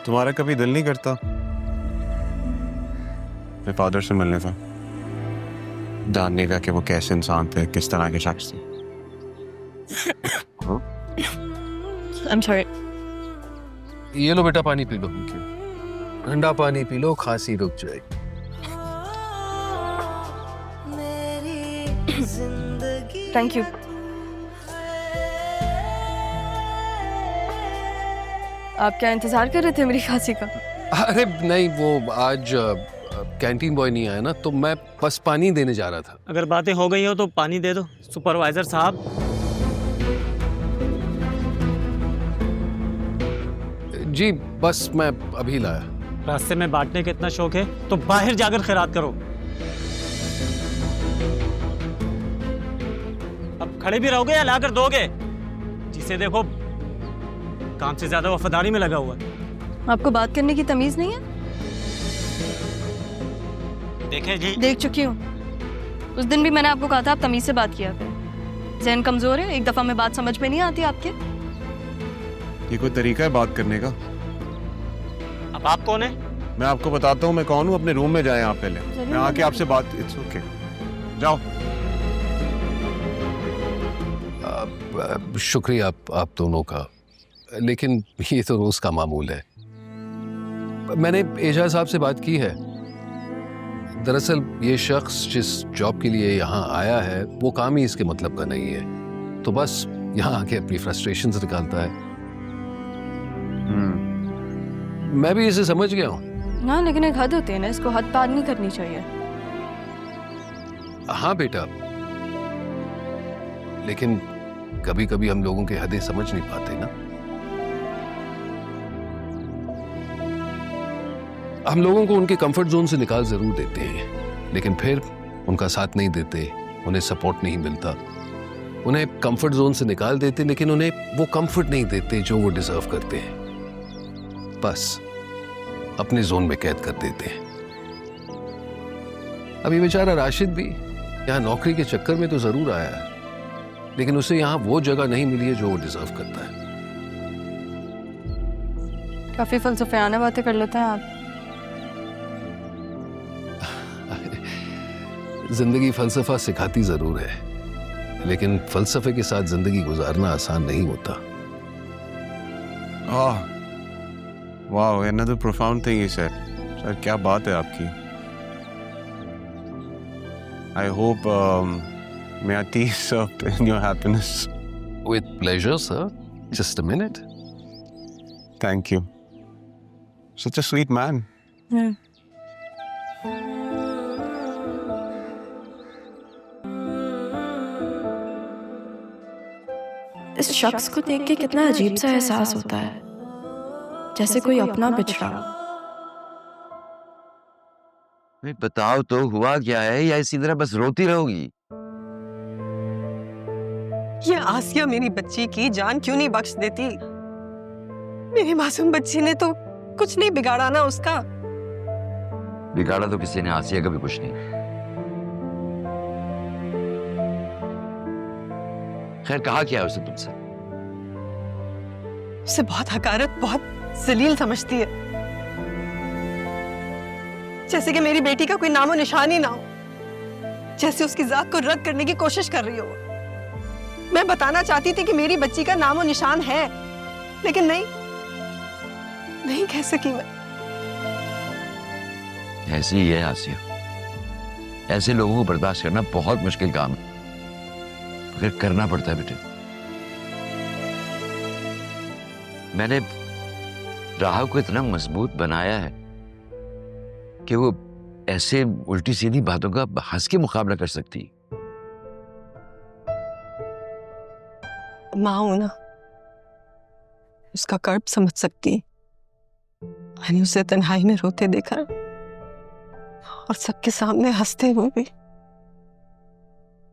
तुम्हारा कभी दिल नहीं करता मेरे फादर से मिलने का, जानने का कि वो कैसे इंसान थे, किस तरह के शख्स थे? I'm sorry. ये लो बेटा, पानी पी लो, ठंडा पानी पी लो, खांसी रुक जाएगी। Thank you. आप क्या इंतजार कर रहे थे मेरी खांसी का? अरे नहीं, वो आज कैंटीन बॉय नहीं आया ना, तो मैं बस पानी देने जा रहा था। अगर बातें हो गई हो तो पानी दे दो सुपरवाइजर साहब। जी बस मैं अभी लाया। रास्ते में बांटने का इतना शौक है तो बाहर जाकर खैरात करो। अब खड़े भी रहोगे या लाकर दोगे? जिसे देखो काम से ज्यादा वफादारी में लगा हुआ है। आपको बात करने की तमीज नहीं है? देखे जी, देख चुकी हूँ। उस दिन भी मैंने आपको कहा था आप तमीज से बात किया करें। ज़हन कमजोर है, एक दफा में बात समझ में नहीं आती आपके। ये कोई तरीका है बात करने का? अब आप कौन है? मैं आपको बताता हूँ मैं कौन हूँ। अपने रूम में जाएं आप पहले, मैं आके आपसे बात। इट्स ओके, जाओ। शुक्रिया आप दोनों का, लेकिन ये तो रोज का मामूल है। मैंने एजाज साहब से बात की है। दरअसल ये शख्स जिस जॉब के लिए यहाँ आया है वो काम ही इसके मतलब का नहीं है, तो बस यहाँ आके अपनी फ्रस्ट्रेशंस निकालता है। मैं भी इसे समझ गया हूँ। ना, लेकिन एक हद होती है ना, इसको हद पार नहीं करनी चाहिए। हाँ बेटा, लेकिन कभी कभी हम लोगों की हदें समझ नहीं पाते ना। हम लोगों को उनके कंफर्ट जोन से निकाल जरूर देते हैं, लेकिन फिर उनका साथ नहीं देते, उन्हें सपोर्ट नहीं मिलता। उन्हें कंफर्ट जोन से निकाल देते, लेकिन उन्हें वो कंफर्ट नहीं देते जो वो डिजर्व करते हैं। बस अपने जोन में कैद कर देते हैं। अभी बेचारा राशिद भी यहाँ नौकरी के चक्कर में तो जरूर आया है, लेकिन उसे यहाँ वो जगह नहीं मिली है जो वो डिजर्व करता है। काफी फलसफियाना बातें कर लेते हैं आप। जिंदगी फलसफा सिखाती जरूर है, लेकिन फलसफे के साथ जिंदगी गुजारना आसान नहीं होता। Wow, another profound thing he said. Sir क्या बात है आपकी। I hope may I tease up in your happiness. With pleasure, sir. Just a minute. Thank you. Such a sweet man. इस शख्स को देख के कितना अजीब सा एहसास होता है, जैसे कोई अपना बिछड़ा। बताओ तो हुआ क्या है, या इसी तरह बस रोती रहोगी? ये आसिया मेरी बच्ची की जान क्यों नहीं बख्श देती? मेरी मासूम बच्ची ने तो कुछ नहीं बिगाड़ा ना उसका। बिगाड़ा तो किसी ने आसिया का भी कुछ नहीं। खैर कहा क्या है उसने तुमसे? उसे बहुत हकारत, बहुत जलील समझती है, जैसे कि मेरी बेटी का कोई नामो निशान ही ना हो, जैसे उसकी जात को रद्द करने की कोशिश कर रही हो। मैं बताना चाहती थी कि मेरी बच्ची का नामो निशान है, लेकिन नहीं कह सकी मैं। ऐसी ही है आसिया, ऐसे लोगों को बर्दाश्त करना बहुत मुश्किल काम है, मगर करना पड़ता है बेटे। मैंने राह को इतना मजबूत बनाया है कि वो ऐसे उल्टी सीधी बातों का हंस के मुकाबला कर सकती। माँ हूं ना, उसका कर्ब समझ सकती। मैंने उसे तन्हाई में रोते देखा और सबके सामने हंसते हुए भी।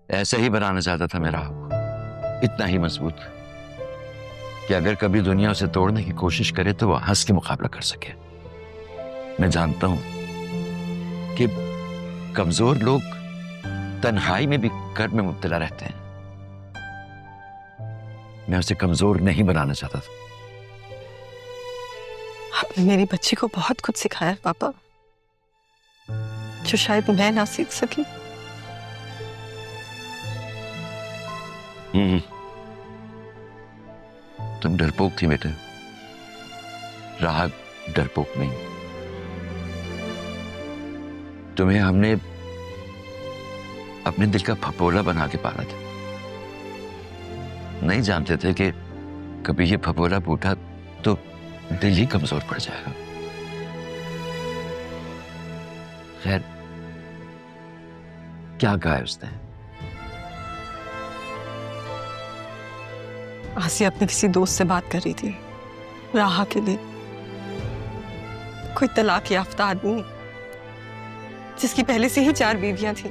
ऐसा ही बनाना चाहता था मैं राह को, इतना ही मजबूत कि अगर कभी दुनिया उसे तोड़ने की कोशिश करे तो वह हंस के मुकाबला कर सके। मैं जानता हूं कि कमजोर लोग तन्हाई में भी कर्ब में मुब्तला रहते हैं। मैं उसे कमजोर नहीं बनाना चाहता था। आपने मेरी बच्ची को बहुत कुछ सिखाया पापा, जो शायद मैं ना सीख सकी। तुम डरपोक थी बेटे, राह डरपोक नहीं। तुम्हें हमने अपने दिल का फपोला बना के पाला था। नहीं जानते थे कि कभी ये फपोला फूटा तो दिल ही कमजोर पड़ जाएगा। खैर, क्या कहा है उसने? आसिया अपने किसी दोस्त से बात कर रही थी राहा के लिए। कोई तलाक याफ्ता आदमी जिसकी पहले से ही 4 बीवियां थी,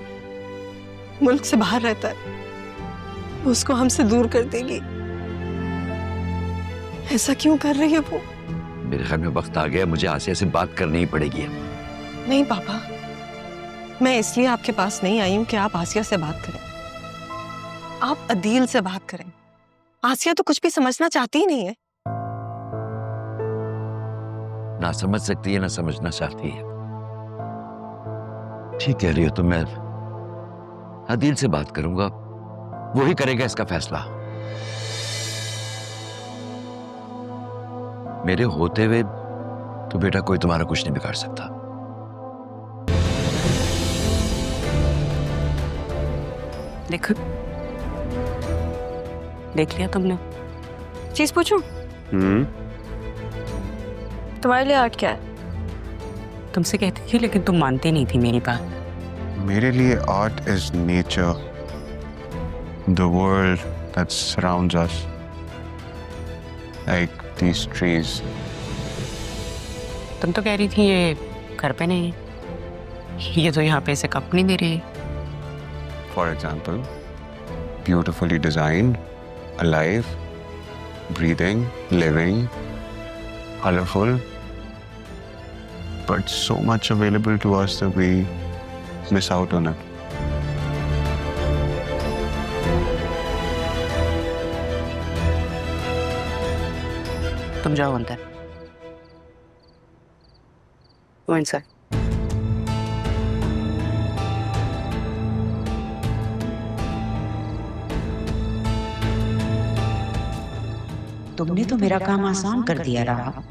मुल्क से बाहर रहता है, वो उसको हमसे दूर कर देगी। ऐसा क्यों कर रही है वो? मेरे ख्याल में वक्त आ गया, मुझे आसिया से बात करनी ही पड़ेगी अब। नहीं पापा, मैं इसलिए आपके पास नहीं आई हूं कि आप आसिया से बात करें। आप अदील से बात करें। आसिया तो कुछ भी समझना चाहती ही नहीं है। ना समझ सकती है ना समझना चाहती है। ठीक कह रही हो तुम। मैं अदील से बात करूंगा, वो ही करेगा इसका फैसला। मेरे होते हुए तो बेटा कोई तुम्हारा कुछ नहीं बिगाड़ सकता। देखो, देख लिया तुमने? चीज पूछूं? तुम्हारे लिए आर्ट क्या है? तुमसे कहती थी लेकिन तुम मानती नहीं थी मेरी बात। मेरे लिए art is nature, the world that surrounds us, like these trees. तुम तो कह रही थी ये घर पे नहीं है, ये तो यहाँ पे इसे कप नहीं दे रही। For example, beautifully designed, alive, breathing, living, colorful, but so much available to us that we miss out on it. तुम जाओ अंदर। Go inside. तुमने तो मेरा काम आसान कर दिया राहा।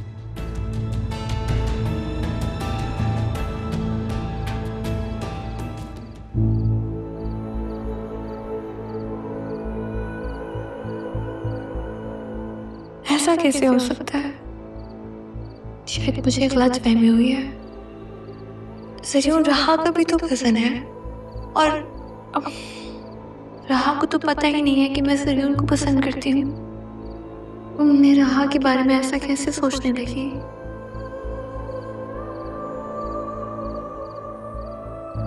ऐसा कैसे हो सकता है? शायद मुझे गलतफहमी हुई है। ज़रियून राहा का भी तो पसंद है, और अब राहा को तो पता ही नहीं है कि मैं ज़रियून को पसंद करती हूँ। मैं राहा के बारे में ऐसा कैसे सोचने लगी?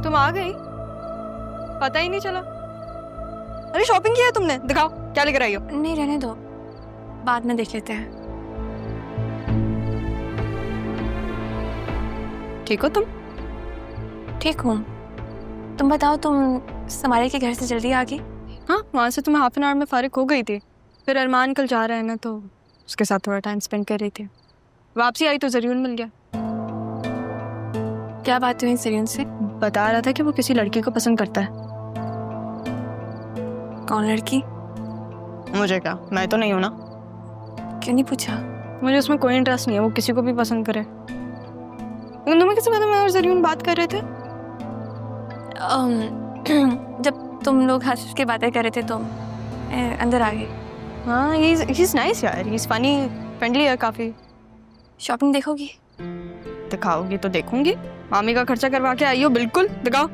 तुम आ गई, पता ही नहीं चला। अरे शॉपिंग किया है तुमने? दिखाओ क्या लेकर आई हो। नहीं, रहने दो, बाद में देख लेते हैं। ठीक हो तुम? ठीक हूँ। तुम बताओ, तुम समारी के घर से जल्दी आ गई? हाँ, वहाँ से तुम्हें हाफ एन आवर में फारिग हो गई थी। फिर अरमान कल जा रहा है ना, तो उसके साथ थोड़ा टाइम स्पेंड कर रही थी। वापसी आई तो ज़रियून मिल गया। क्या बात हुई ज़रियून से? बता रहा था कि वो किसी लड़की को पसंद करता है। कौन लड़की? मुझे क्या, मैं तो नहीं हूँ ना। क्यों नहीं पूछा? मुझे उसमें कोई इंटरेस्ट नहीं है, वो किसी को भी पसंद करे। लेकिन तुम्हें किसी बात में मैं और ज़रियून बात कर रहे थे? जब तुम लोग हंस के बातें कर रहे थे तो अंदर आ गई। हाँ, ही इज़ नाइस यार, ही इज़ फनी, फ्रेंडली है काफ़ी। शॉपिंग देखोगी? दिखाओगी तो देखूंगी। मामी का खर्चा करवा के आई हो, बिल्कुल दिखाओ।